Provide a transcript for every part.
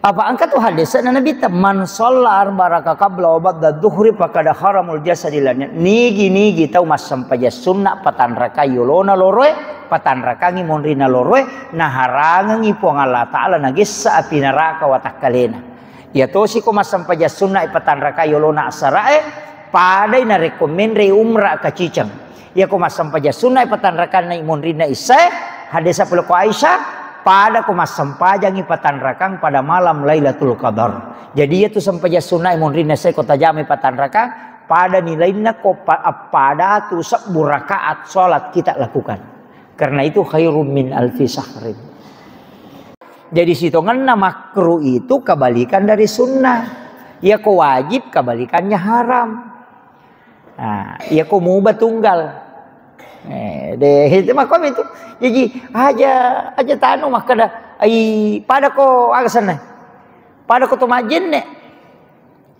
Apa angkat tuh hadis na Nabi ta man shalla arba'a rakaat qabla ba'da dhuhri faqad haramul jasadilanya. Nigi tau mas sampaja sunnah patan raka yolona loroe patan raka ngi monrina loroe na harangan ngi puang Allah taala nagissa api neraka watakalena. Ya tosi ko mas sampaja sunnah patan raka yolona asarae padai na rekomendre umrah ka cicang. Ya ko mas sampaja sunnah patan raka na monrina isae hadis apel ko Aisyah pada kumas sampajangi patan rakang pada malam Lailatul Qadar. Jadi itu sampaja sunnah imun rina saya kota jami patan rakang pada nilainya pada tu 10 rakaat salat kita lakukan. Karena itu khairum min alfi syahrin. Jadi sitongan makruh itu kebalikan dari sunnah. Ya ko wajib kebalikannya haram. Nah, ya ko mubah tunggal. Deh itu mah kami itu jadi aja tanu mah kada ai pada ko agasana pada ko tumajin ne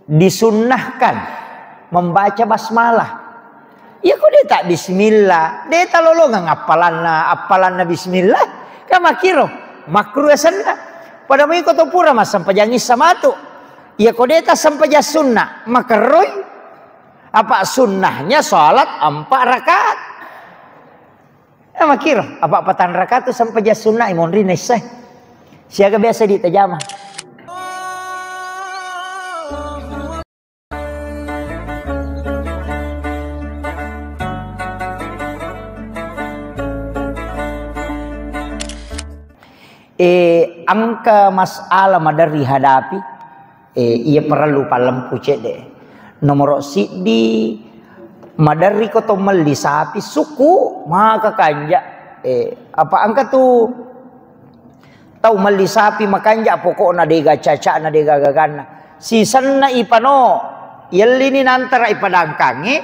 disunnahkan membaca basmalah ya ko dia tak bismillah dia talolo ngapalan bismillah ka makiro makruh sanna pada mai ko to pura mas sampajangi samatu ya ko dia ta sampaja sunnah makruh apa sunnahnya salat 4 rakaat. Makiro apa patan rakaat tu sampai jas sunnah imun rina sah. Siaga biasa di tajamah. Angka masalah madari hadapi ia perlu palempu cede. Nomor sidi madari ko to mali sapi suku maka kanja apa angka tu tau mali sapi makanja pokokna dega caca na dega gagana sisanna ipano yelini nantara ipadangkange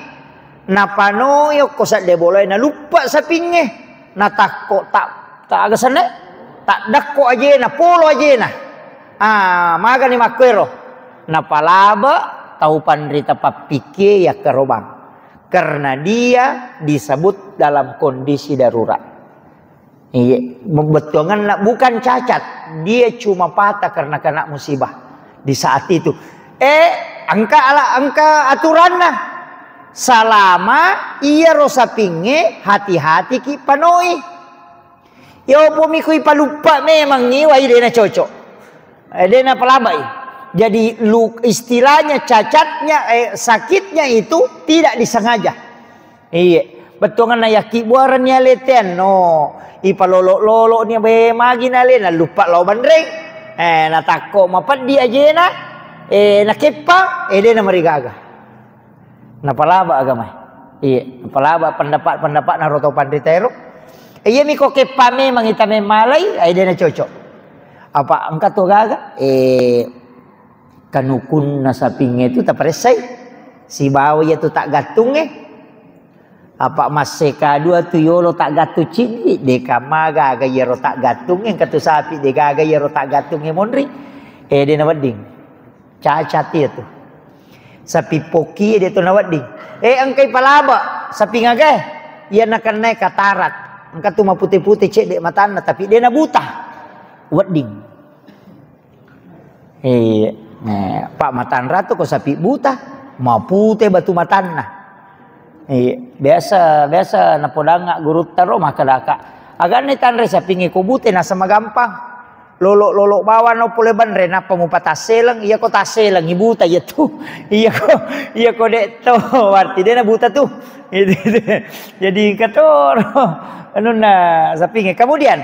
na pano yo kosa de boleh na lupa sapinge na takko tak agasana tak dakko aje na polo aje na maga ni makwero na palaba tau pandrita papike ya kerobang. Karena dia disebut dalam kondisi darurat. Iya, betulnya bukan cacat, dia cuma patah karena kena musibah di saat itu. Angka aturannya selama ia rosa pinge hati-hati ki panoi. Yo pomikui palupa memang ni wai dena cocok. Dena pelabai. Jadi istilahnya cacatnya sakitnya itu tidak disengaja. Iya, betul kan yaki buarannya leten no. Ipa lolo nya be magi na le na lupa lo bandreng. Na takko mapat dia aje na na kepa de na marigaga. Na palaba agama. Iya, palaba pendapat na roto pandritero. Iya mi ko kepa memang ita malai de na cocok. Apa angkat to gaga? Kanukun nasapinge itu tak peresai si bawa ya tu tak gatung apa maseka dua tu yolo tak gatu cini deka maga gaya ro tak gatung katu sapi deka gaya ro tak gatung monri dia nawading cacat itu sapi poki dia tu nawading angkai palaba sapi ngage ia nak naik katarat angkat tu mah putih-putih cek dek matana tapi dia na buta wading Pak matan ratu ko sapi buta mau putih batu matan nah biasa na podanga gurut taro makadaka agan ni tanre sapi ngi ko bute na sama gampang lolo bawa no pule banre na pamupataselang iya ko taselang ibuta ya tu iya ko dek to arti dia na buta tu jadi kator anu na sapi ngi kemudian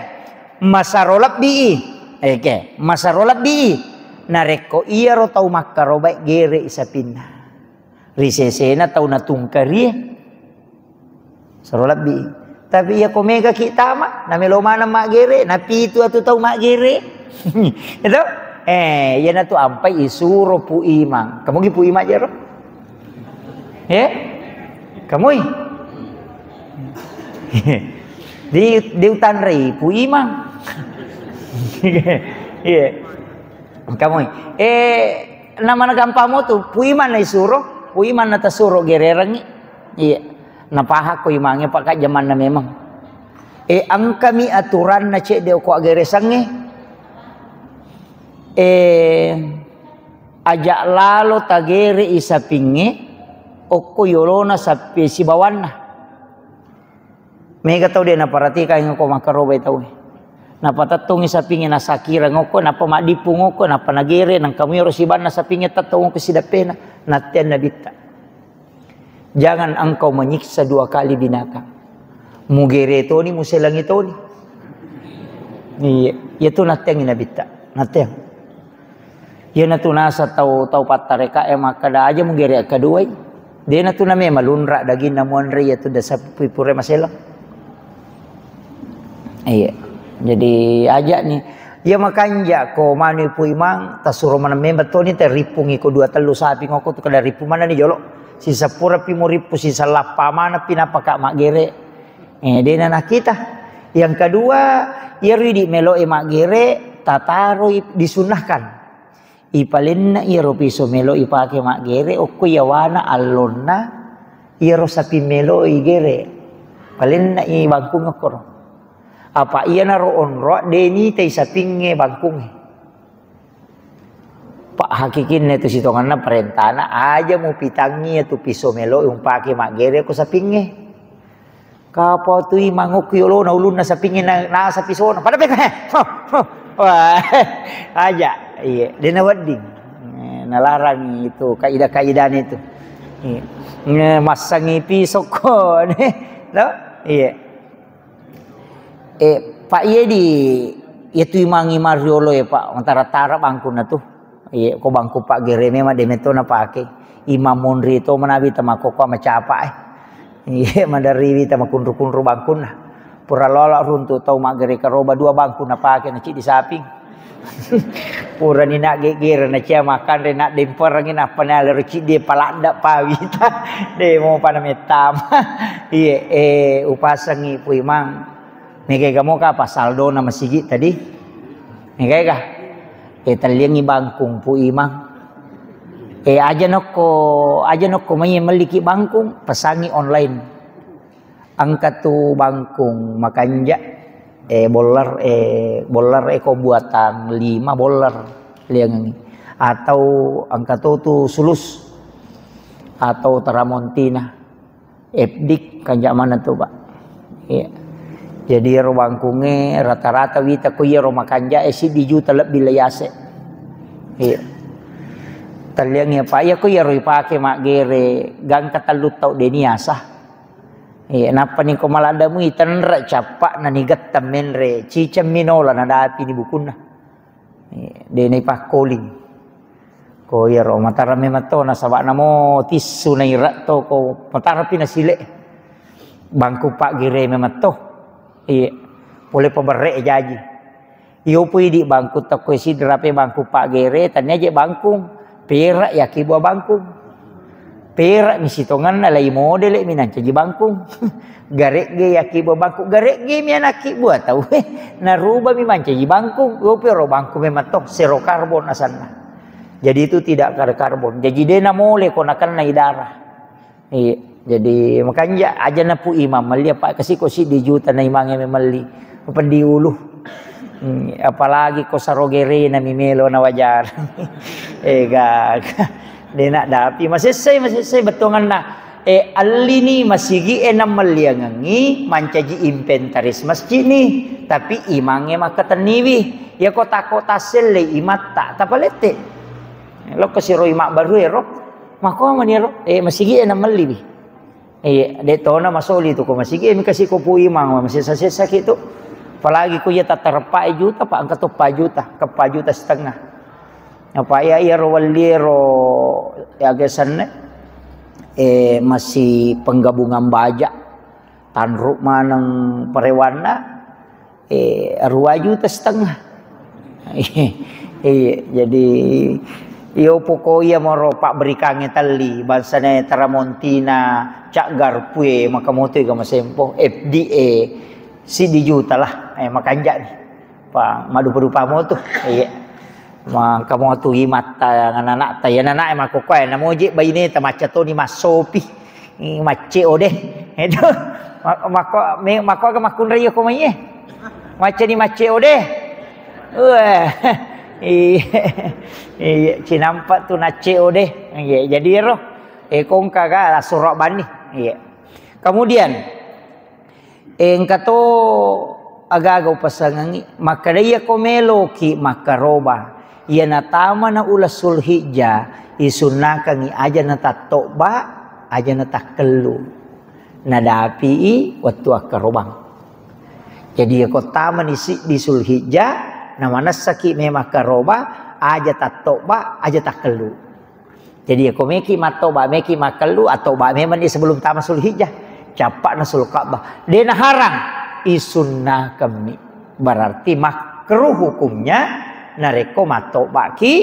masarolap bi masarolap bi nareko iya ro tau makaro baik gere isapinna risesena tau natungkari sarolab bi tapi ya komega kita mah namelo mana mak gere napi itu atu tau mak gere itu ya na tu ampai isuro pu imang kamu gi pu imang jero kamu di utan rei pu imang kamu nama gampamo tu puiman na isuro puiman na tasuro gererangi iya napaha ko imangnya pakai zaman na memang ang kami aturan na cek deo ko agere sange ajak lalo tagere isapinge okko yolona sapi si bawana. Mega tau dia na paratika ngoko makaroba tau. Napa tatung isapinge na sakira ngoko napa madipu ngoko napa nagere nang kamu si bana sapinge tatung ngoko sidapena natian na bitta. Jangan engkau menyiksa dua kali binatang. Mugere to ni muselang itu ni. Iya, itu natiang inabita, natiang. Ya na tunasa tau patareka makada aja mugere kedua. Dia na tu name malunra daging namuan re itu dasa pipure maselang. Iya. Jadi aja nih. Ya makanya ko manu pu imang tasuro mana member to ni teripungi ko dua telu sapi ngoko tu kada ripu mana ni jolok. Sisa pura pimuripu sisa lapa mana pinapaka mak gere. Dia anak kita. Yang kedua, ia ridi melo mak gere tataro disunahkan. Ipalin ia piso melo ipake mak gere okko yawana alonna ia sapi melo igere. Palin na i bangkung ngokor. Apa ia naro onro deni tei sapinge bangkunge. Pak hakikin itu sitonganna perentana aja mau pitangi itu piso melo yung pake mak gere ko sapinge. Kapo tu mangok yolo na ulun na sapinge na sa piso na pada peka. Wah aja iya dia wedding nalarang itu kaidah-kaidah itu. Iya. Masangi piso ko no iya. Pak iya di itu imangi mariolo ya Pak antara tarap bangkun na tuh. Iya, ko bangku Pak gere memang demeto na pake imam monri to manabi tamako ko macapa Iya, mandari tama kunru-kunru bangkun na. Pura lola runtu tau mak gere karoba dua bangku na pake na ci di saping. Pura ni nak gere na cia makan re nak demper ngin apa na le ci de palanda pawita. De mo pa na metam. Iya, upasangi pu imang. Nege kamo ka pasaldo na masigi tadi. Nege ka taliangi bangkung pu imang. Aja noko may maliki bangkung pasangi online. Angkat tu bangkung makanja bolar eko buatan 5 bolar liang ini. Atau angkat tu sulus atau teramontina. Epdik kanja mana tu Pak. Iya. Jadi ro bangkunge rata-rata wita ko yero makanja si di juta lebih layase. Iya. Taliang ya Pak ya ko yero ipake mak gere gang katalut tau deniasa. Iya napa ni ko malada mu itanra capak na nigat menre cicam minola na dapi ni bukunna. Iya deni pak calling. Ko yero matara me mato na sabak namo tisu na irat to ko matara pinasile. Bangku Pak gere me mato. Iya boleh pemere jaji. Iyo pui di bangku tak ko si drape bangku Pak gere tanya je bangkung. Perak ya kibu bangkung. Perak misitongan na lai model minan caji bangkung. Garek ge ya kibu bangkung. Garek ge mi anak kibu atau naruba mi mancaji bangkung. Yo pero bangkung memang tok zero karbon asalna. Jadi itu tidak ada karbon. Jadi dia na mole konakan na darah. Iya. Jadi makanya aja na pu imam mali Pak kasih ko si di juta na imange memali. Pendi ulu. Apalagi ko sarogere na mimelo na wajar. Gag. Dia nak dapi masih saya betongan na alini masigi enam maliangangi mancaji inventaris masjid ni tapi imange makataniwi ya kota-kota sele imata tapalete lo kasiro imak baru ero mako maniro masigi enam maliwi de tona masoli tu ko masigi mi kasih ko pu imang masih sakit tu apalagi ko ya tatarpa juta pa angkat 4 juta ke 4 juta setengah apa ya waliro ya gesan masih penggabungan bajak tanruk manang perewana 2 juta setengah jadi iyo pokoya moro Pak berikange tali bansane taramontina cak garpue makamoto ga masempo FDA si di juta lah makanja nih Pak madu-padu pamo tuh maka mo tu mata anak ta yan anak makukuha na moji bayine ta macha to ni masopi mache ode edo mako ga makun rayo ko maye macha ni mache ode Iya, cinampak tu naceo deh. Iya, jadi roh kong kaga surok bani. Iya. Kemudian engkato agaga pasangangi maka dia komelo ki makaroba. Ia natama na ulas Sulhijjah isunnakan aja na tatokba aja na takelu. Nadapi waktu akarobang. Jadi ako tama di Sulhijjah namana saki memang karoba aja tatokba aja takelu. Jadi ako meki matoba meki makelu atau ba memang di sebelum tama Sulhijjah capak na sulkabah. Dia harang isunna kami berarti makruh hukumnya nareko matoba ki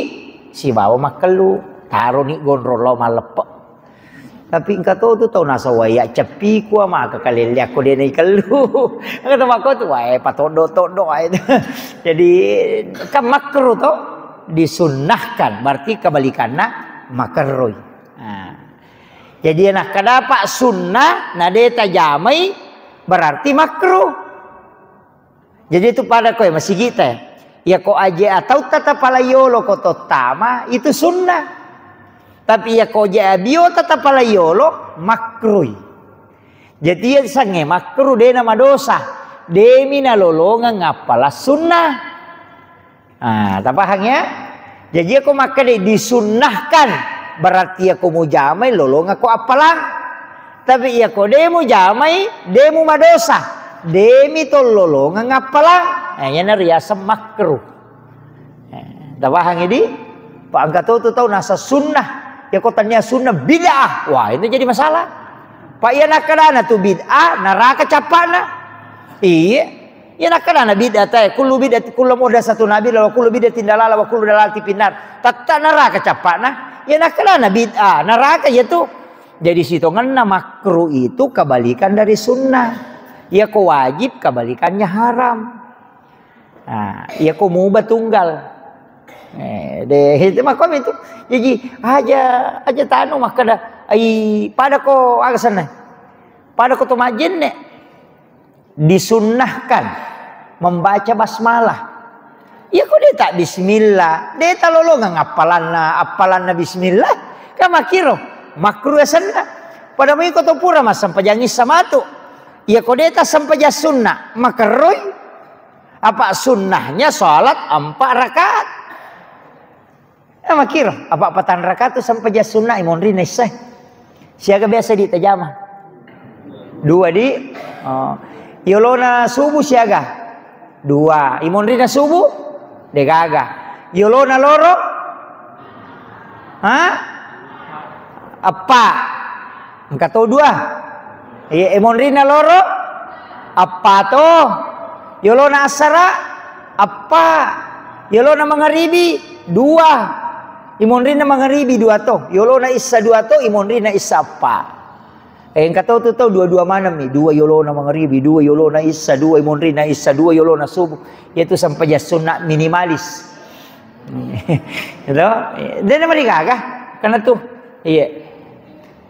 si bawa makelu taruh ni gondrolo malepek. Tapi engkau tahu tu tahu nasa waya cepi ku maka kali lihat aku dia naik kelu. Kata mak tu waya patodo itu. Jadi kan makruh tu disunnahkan berarti kebalikannya makruh. Nah. Jadi nak kadapak sunnah nade tajamai berarti makruh. Jadi itu pada kau masih kita ya kau aja atau tata palayolo kau tama itu sunnah. Tapi ya kau jabio tetap pala yolo makruh. Jadi ya sange makruh de nama dosa. Demi na lolongan ngapala sunnah. Ah, tapahang ya. Jadi aku maka disunnahkan berarti aku mau jamai lolongan aku apalang. Tapi ya kau demu jamai demu madosa. Demi tol lolongan ngapalang. Nah, yana riasa makruh. Tapahang ini Pak angkat tahu nasa sunnah. Ya kotanya sunnah bid'ah. Wah, itu jadi masalah. Pak ya nakadana tu bid'ah, neraka capana. Iya. Ya nakadana bid'ah teh, kullu bid'ah kullu muhdatsatun nabi wa kullu bid'atin dalalah wa kullu dalalatin finnar. Tatta neraka capana. Ya nakadana bid'ah, neraka ya tu. Jadi situ ngena makruh itu kebalikan dari sunnah. Ya ko wajib kebalikannya haram. Nah, ya ko mubah tunggal. Deh itu makom itu jadi aja tanu maka dah pada ko agasana pada ko tumajin ne disunnahkan membaca basmalah ya ko dia tak bismillah dia tak lolongan apalan bismillah kan makiro makruh sanna pada mai ko to pura mas sampai jangis sama tu ya ko dia tak sampai sunnah makruh apa sunnahnya salat 4 rakaat. Makiro apa patan rakaat tu sampai jas sunnah imun rina isah. Siaga biasa di tajama. 2 di yolona subuh siaga. 2 imun rina subuh degaga. Yolona loro apa? Engka tahu 2. Imun rina loro apa to? Yolona asara apa? Yolona magharibi 2. Imun rina magharibi 2 to. Yolona isa 2 to, imun rina isa apa. Engkau tahu tu tahu 2 manam ni. 2 yolona magharibi, 2 yolona isa, 2 imun rina isa, 2 yolona subuh. Yaitu sampai jas sunnah minimalis. Gitu. Dia mereka kah? Karena tu iya.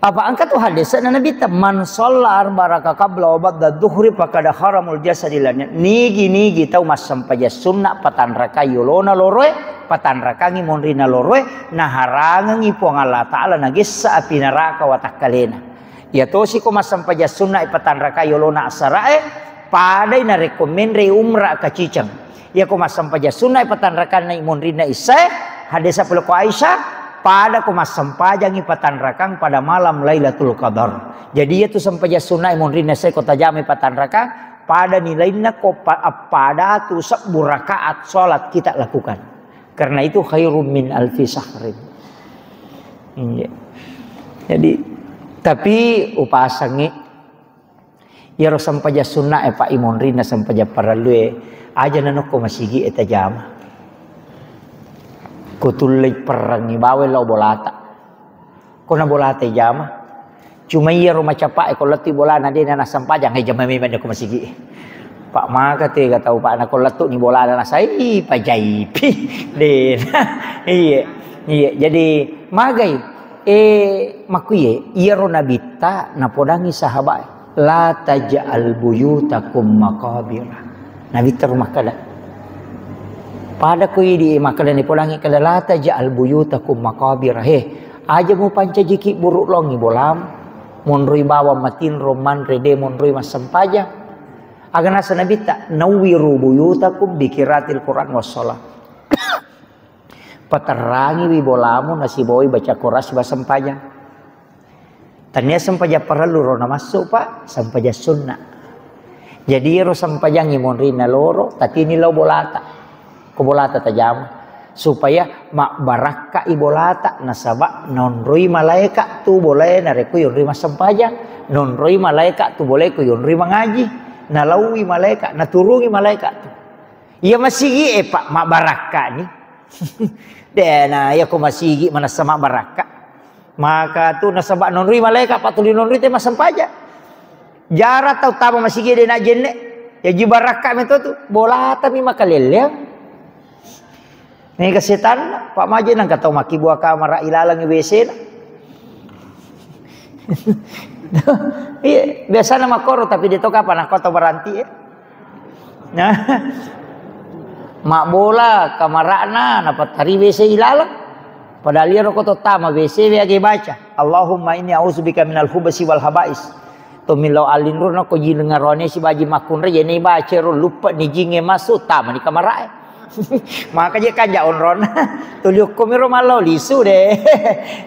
Apa angkat tu hadis na Nabi man shalla 4 rakaat qabla wa ba'da dhuhri faqad haramul jasadilan. Nigi tahu mas sampai jas sunnah patan rakaat yolona loroe patan rakangi monrina loroe na harangan ipong Allah Ta'ala nagis sa api neraka watak kalena. Ya tosi ko mas sampai jas sunnah patan rakaat yolona asarae padai na rekomendre umrah kacicang. Ya ko mas sampai jas sunnah patan rakaat na monrina isae hadis apel ko Aisyah pada ko mas sampajangi patan rakang pada malam Lailatul Qadar. Jadi itu sampaja sunnah imun rina saya kota jami patan rakang pada nilainya ko pada tu 10 rakaat salat kita lakukan. Karena itu khairum min alfi sahrin. Jadi tapi upasangi ya ro sampaja sunnah Pak imun rina sampaja paralue aja nanok ko masigi eta jama. Kutulay perang ni bawel lo bolata. Ko na bolata jama. Cuma iya rumah capak ko lati bola na din na sampajang ay jama memang ko masigi. Pak maka te tahu Pak na ko latu ni bola na sai pajaipi. Den. Iya. Jadi magay makuye iya ro nabita na podangi sahabat la taj'al buyutakum maqabira. Nabita rumah kada. pada ko idi makalan ni pulangi kalalata ja'al buyutakum maqabir aja mo panca jiki buruk longi bolam monroi bawa matin roman rede monroi masampaja agana nabi tak nawiru buyutakum bikiratil Quran wassalah paterangi wi bolamu nasi boi baca Quran basampaja tania sampaja perlu rona masuk pak sampaja sunnah jadi ro sampaja ngimon rina loro tatini lo bolata ko bolata tajam supaya mak baraka ibolata nasaba nonroi malaika tu boleh nareku yonri masampaja nonroi malaika tu boleh ku yonri mangaji nalawi malaika naturungi malaika tu iya masigi pak mak baraka ni dena ya ko masigi mana sama baraka maka tu nasaba nonroi malaika patuli nonroi te masampaja jara tau tama masigi dena jenne ya ji baraka meto tu bolata mi makaleleng ini kesetan Pak Maji nang katau maki buah kamar ilalang WC na. Iya, biasa nama koro tapi dia tahu kapan aku tahu beranti ya. Nah, mak bola kamarana dapat hari WC ilalang. Padahal dia rokok tama WC biasa baca. Allahumma inni a'udzubika minal khubasi wal habais. Tomilau alin rono ko jinengarone si baji makun re ni baca ro lupa ni jinge masuk tama di kamar maka dia kajak onron tuliuk komiro malo lisu deh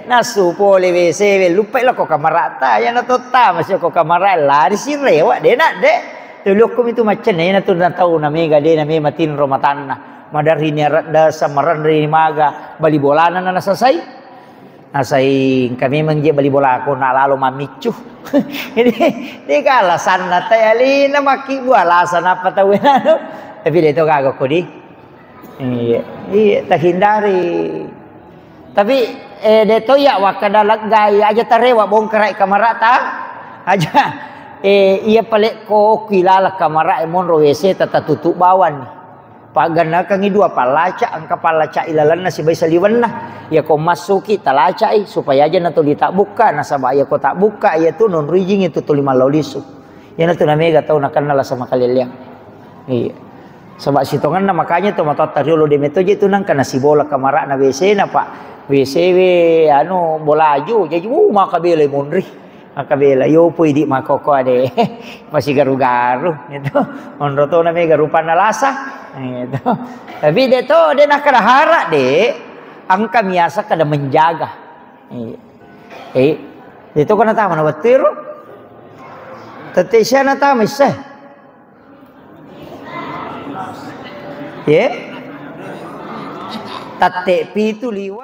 nasu pole WC lupa lah kok kamarata ya na tota masih kok kamara lari si rewa deh nak deh tuliuk kom itu macam ni na tu na tahu na mega deh na me matin romatanna madari ni rada samaran ri maga bali bolana na nasasai asai kami mengje bali bola aku nak lalu mamicu ini kalasan na tayali na maki buah alasan apa tahu na tapi dia tu kagak kodi iya tak hindari tapi deto ya wakadalag gaya aja tarewa bongkarai kamarata aja iya palek ko kilala kamara mon WC tata tutup bawan pagana kangi dua palaca angka palaca ilalan nasi baisa liwan nah ya ko masuki talaca supaya aja nato tak buka nasaba ya ko tak buka ya tu non rijing itu tu lima laulisu ya nato na mega tau nakan nala sama kaliliang iya sebab sitongan na makanya tu mata tariolo de meto je tu nang kana si bola kamara na WC na pak WC we anu bola aju jadi makabela monri makabela yo pui di makoko ade masih garu-garu itu onro to na me garupan lasa itu tapi de to de nak kada hara de angka biasa kada menjaga itu kana ta mana betir tetesya na ta misah ya, tatte pitu liwa.